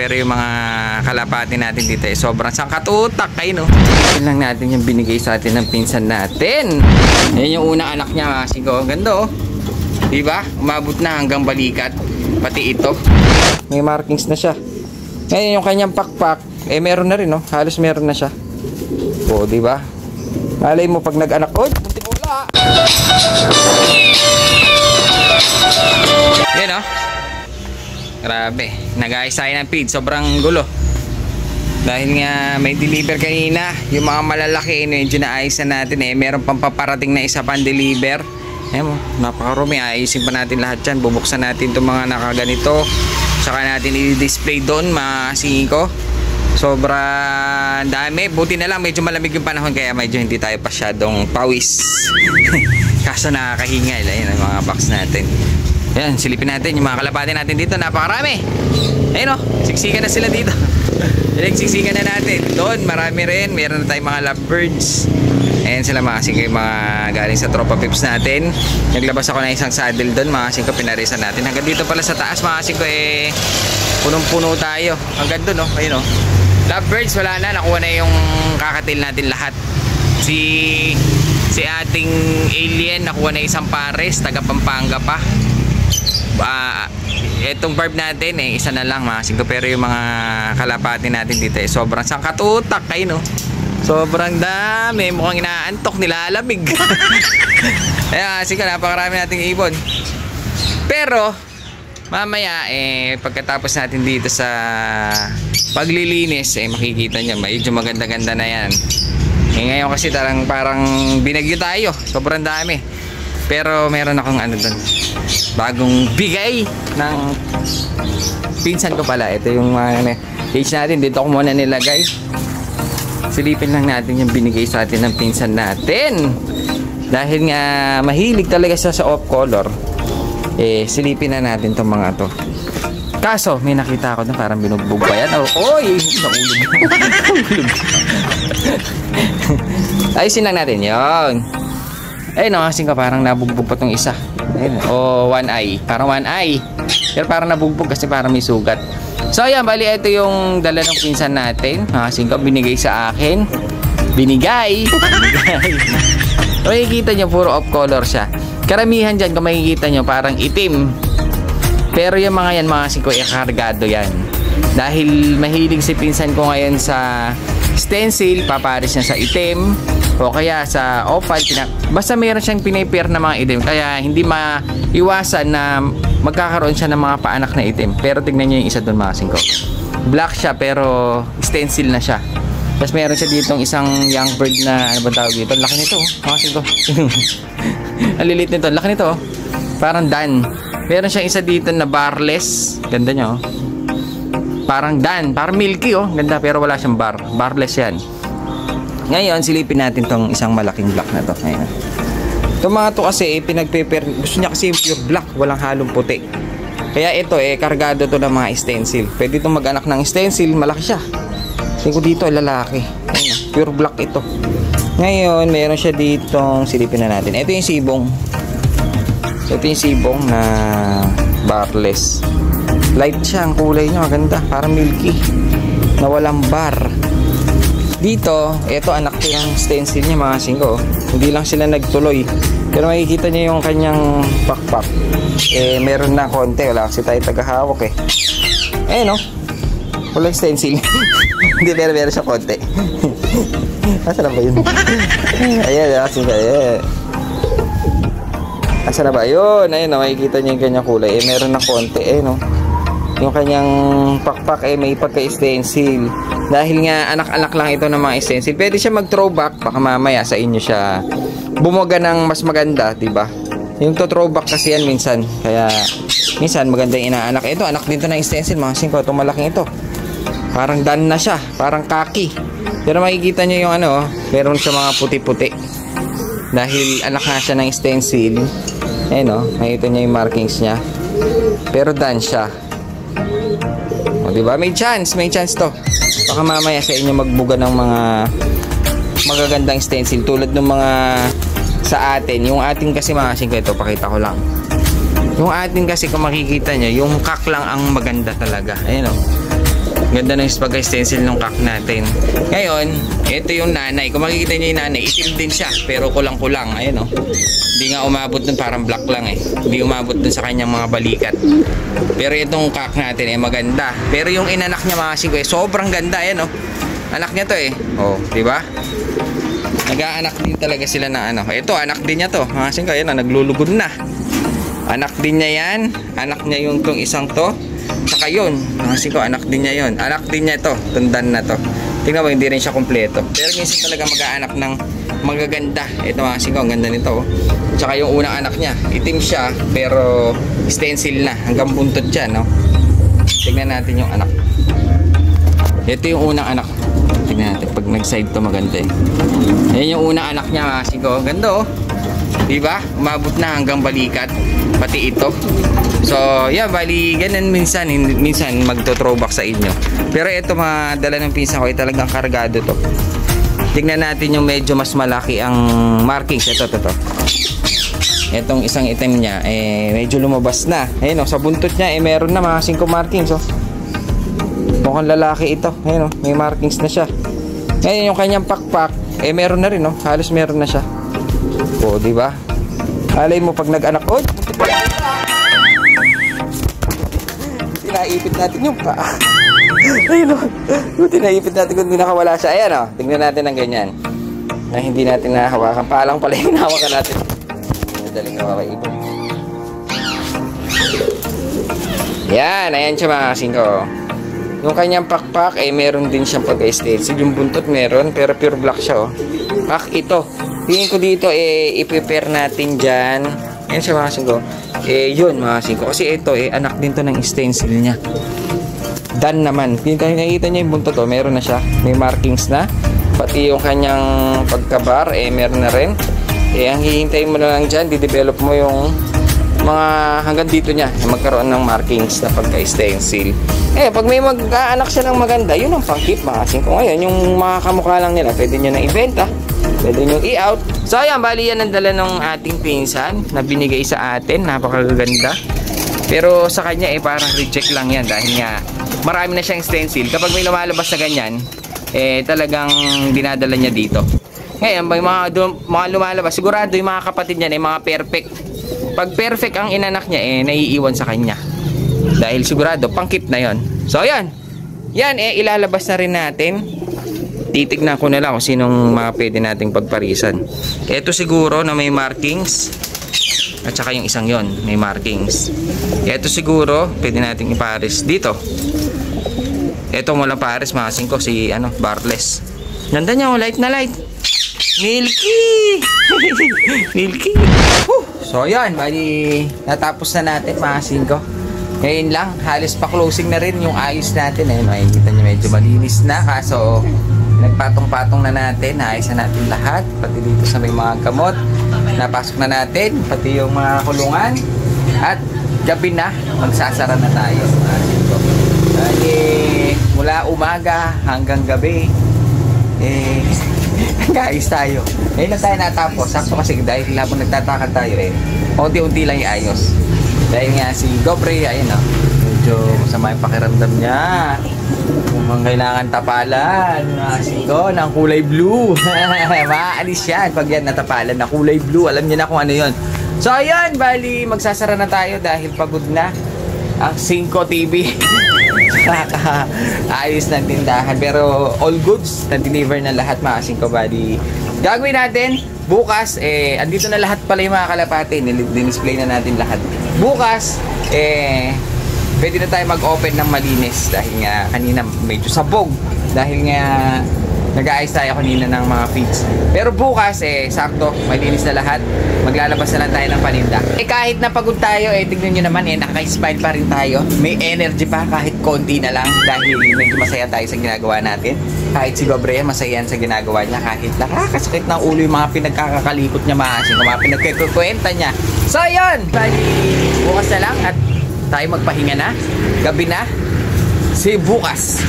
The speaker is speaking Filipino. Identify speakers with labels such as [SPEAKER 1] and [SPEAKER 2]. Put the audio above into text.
[SPEAKER 1] pero yung mga kalapati natin dito sobrang sangkatutak kayo, no? Yan lang natin yung binigay sa atin ng pinsan natin. Yan yung unang anak niya, mga singko. Ganda, oh. Diba? Umabot na hanggang balikat. Pati ito. May markings na siya. Ngayon yung kanyang pakpak, meron na rin, no? Halos meron na siya. O, diba? Malay mo pag nag-anak, oy, putik wala. Yan, oh. Grabe, nag-ayos tayo ng feed, sobrang gulo. Dahil nga may deliver kanina, yung mga malalaki, medyo naayos na natin meron pang paparating na isa pang deliver. Ayan mo, napakarumi, ayusin pa natin lahat yan. Bubuksan natin itong mga nakaganito, saka natin i-display doon, mga singko. Sobrang dami, buti na lang medyo malamig yung panahon, kaya medyo hindi tayo pasyadong pawis. Kaso nakakahinga, ayun ang mga box natin. Yan, silipin natin yung mga kalapati natin dito. Napakarami. Ayun, oh, siksikan na sila dito. Siksikan na natin. Doon, marami rin. Meron na tayong mga lovebirds. Ayan sila, mga singko, yung mga galing sa tropa pips natin. Naglabas ako ng isang saddle doon, mga singko, pinarisan natin. Hanggang dito pala sa taas, mga singko, punong-puno tayo. Hanggang doon, oh. Ayun, oh. Lovebirds, wala na. Nakuha na yung kakatil natin lahat. Si ating alien, nakuha na isang pares. Taga Pampanga pa. Itong barb natin isa na lang, mga singko, pero yung mga kalapati natin dito sobrang sangkatutak kayo, no? Sobrang dami, mukhang inaantok, nilalamig. Kaya singko, napakarami nating ibon. Pero mamaya pagkatapos natin dito sa paglilinis makikita nyo, medyo maganda-ganda na yan. Ngayon kasi parang binagyo tayo, sobrang dami. Pero meron akong doon, bagong bigay ng pinsan ko pala. Ito yung page natin, dito ko muna nilagay. Silipin lang natin yung binigay sa atin ng pinsan natin. Dahil nga mahilig talaga siya sa off color, silipin na natin itong mga to. Kaso may nakita ako na parang binugbog pa yan. Oy, naulog. Ayusin lang natin yun. No, kasi parang nabugbog pa tong isa. Ayun, one eye. Parang one eye. Pero parang nabugbog kasi parang may sugat. So ayan, bali ito yung dala ng pinsan natin. Kasi binigay sa akin. Binigay. Makikita nyo, puro off color siya. Karamihan dyan, kung makikita nyo, parang itim. Pero yung mga yan, mga singko, kargado yan. Dahil mahilig si pinsan ko ngayon sa stencil, paparis niya sa itim. O kaya sa opal, basta mayroon siyang pinapair na mga itim. Kaya hindi maiwasan na magkakaroon siya ng mga paanak na itim. Pero tignan nyo yung isa doon, mga singko. Black siya pero stencil na siya. Tapos mayroon siya ditong isang young bird na, ano ba tawag dito? Laki nito, mga singko. Ang lilit nito, laki nito. Parang dan. Meron siyang isa dito na barless. Ganda nyo. Parang dan, parang milky, ganda, pero wala siyang bar. Barless yan. Ngayon, silipin natin tong isang malaking black na to. Ngayon. Itong mga to kasi, pinagpaper, gusto niya kasi yung pure black, walang halong puti. Kaya ito, kargado to ng mga stencil. Pwede itong mag-anak ng stencil, malaki siya. Tingko dito, lalaki. Ayun, pure black ito. Ngayon, meron siya ditong, silipin na natin. Ito yung sibong. Ito yung sibong na barless. Light siya, ang kulay niya, maganda. Parang milky. Na walang bar. Dito, ito anak ko yung stencil niya, mga singko. Hindi lang sila nagtuloy. Pero makikita niyo yung kanyang pakpak. Meron na konti. Wala kasi tayo tagahawak no? Walang stencil. Hindi, pero meron siya konti. Asa na ba yun? Ayan, singko. Asa na ba yun? Ayun, makikita niyo yung kanyang kulay. Meron na konti, no? Yung kanyang pakpak may pagka-stencil. Dahil nga anak-anak lang ito ng mga stencil. Pwede siya mag-throwback. Baka mamaya sa inyo siya bumuga ng mas maganda, diba? Yung to throwback kasi yan minsan. Kaya minsan maganda yung inaanak. Ito, anak dito ng stencil, mga singko. Itong malaking ito. Parang dan na siya. Parang kaki. Pero makikita nyo yung meron siya mga puti-puti. Dahil anak nga siya ng stencil. Makikita nyo yung markings niya. Pero dan siya. Diba? May chance to. Baka mamaya sa inyo magbuga ng mga magagandang stencil tulad ng mga sa atin. Yung atin kasi, mga singko, ito pakita ko lang. Yung atin kasi, kung makikita nyo, yung kak lang ang maganda talaga. Ayun, Ganda ng pagka-stencil ng cock natin. Ngayon, ito yung nanay. Kung makikita nyo yung nanay, itim din siya. Pero kulang-kulang. Ayan o. Hindi nga umabot dun, parang black lang eh. Hindi umabot dun sa kanyang mga balikat. Pero itong cock natin eh maganda. Pero yung inanak niya mga kasing ko eh, sobrang ganda. Ayan o. Anak niya to eh. O, diba? Nag-aanak din talaga sila na ano. Ito, anak din niya to. Mga kasing ko, ayan o, naglulugod na. Anak din niya yan. Anak niya yung tong isang to. Saka yun, kasi ko anak din niya yun. Anak din niya ito, tundan na to. Tingnan mo, hindi rin siya kompleto. Pero minsan talaga mag-aanak ng magaganda. Ito mga siko, ang ganda nito. Tsaka yung unang anak niya, itim siya, pero stencil na. Hanggang buntot siya, no? Tingnan natin yung anak. Ito yung unang anak. Tingnan natin, pag nag-side to maganda eh. Ayan yung unang anak niya mga siko. Ganda oh. Diba? Umabot na hanggang balikat. Pati ito. So, yeah, bali, ganun minsan magto-throwback sa inyo. Pero ito mga dala ng pinsan ko, ay talagang kargado to. Tignan natin yung medyo mas malaki ang markings. Ito. Itong isang item niya, eh, medyo lumabas na. Ayun, sa buntot niya, eh, meron na mga 5 markings, oh. Mukhang lalaki ito. Ayun, may markings na siya. Ngayon, yung kanyang pakpak, eh, meron na rin, oh. Halos meron na siya. O, diba? Alay mo pag nag-anak, oh, tinaipit natin yung paa. Ayun o. Tinaipit natin kung hindi nakawala siya. Ayan o. Tingnan natin ng ganyan. Na hindi natin nahawakan. Palang pala yung nahawakan natin. Madaling nakakaipon. Yan. Ayan siya mga kasing ko. Yung kanyang pakpak, eh meron din siyang pag-stencil. Yung buntot meron, pero pure black siya o. Pak ito. Tingin ko dito, eh, i-prepare natin dyan. Ayan siya mga kasing ko. Eh, yun mga kasing ko. Kasi ito, eh, anak din to ng stencil niya. Dan naman. Nakikita niya yung buntot to. Meron na siya. May markings na. Pati yung kanyang pagkabar, eh, meron na rin. Eh, ang hihintayin mo na lang dyan, di-develop mo yung mga hanggang dito niya. Magkaroon ng markings na pagka-stencil. Eh, pag may mag-aanak siya ng maganda, yun ang pang-keep mga kasing ko. Ngayon, yung mga kamukha lang nila, pwede nyo na ibenta. Pwede nyo i-out. So ayan, bali yan ang dala ng ating pinsan na binigay sa atin. Napakaganda. Pero sa kanya eh parang reject lang yan dahil nga marami na siyang stencil. Kapag may lumalabas na ganyan, eh talagang dinadala niya dito. Ngayon, may mga lumalabas, sigurado yung mga kapatid niya eh mga perfect. Pag perfect ang inanak niya eh naiiwan sa kanya. Dahil sigurado, pang-keep na yon. So ayan. Yan eh ilalabas na rin natin. Titignan ko na lang kung sinong mga pwede nating pagparisan. Ito siguro na may markings. At saka yung isang yon may markings. Ito siguro pwede nating iparis dito. Ito walang pares mga kasing ko. Si Bartless. Ganda niya, light na light. Milky. Milky. So yan, bali natapos na natin mga kasing ko. Ngayon lang, halos pa closing na rin yung ayos natin. Ayun, makikita nyo medyo malinis na. Kaso nagpatong-patong na natin, naayos na natin lahat, pati dito sa may mga gamot, napasok na natin, pati yung mga kulungan, at gabi na, magsasara na tayo. Mula umaga hanggang gabi, nag-aayos tayo. Ngayon na tayo natapos, sakto kasi dahil habang nagtatakad tayo, unti-unti lang iayos. Dahil nga si Gobre, ayun o, medyo masama yung pakiramdam niya. Kung kailangan tapalan, siko ng kulay blue. Maalis yan pag yan natapalan na kulay blue. Alam niyo na kung ano yun. So ayun, bali magsasara na tayo dahil pagod na ang 5 TV. Ayos ng tindahan. Pero all goods na-deliver na lahat mga 5 bali. Gagawin natin bukas, andito na lahat pala yung mga kalapate. Display na natin lahat. Bukas, pwede na tayo mag-open ng malinis dahil nga kanina medyo sabog dahil nga nag-aayos tayo kanina ng mga feeds. Pero bukas sakto, malinis na lahat. Maglalabas na lang tayo ng paninda. Kahit napagod tayo, tignan nyo naman naka-smile pa rin tayo. May energy pa kahit konti na lang dahil medyo masaya tayo sa ginagawa natin. Kahit si Gobre masaya sa ginagawa niya, kahit nakakasakit ng ulo yung mga pinagkakalikot niya maasin, mga pinagkikwenta niya. So yun, bali bukas na lang at tayo magpahinga na. Gabi na. See you bukas.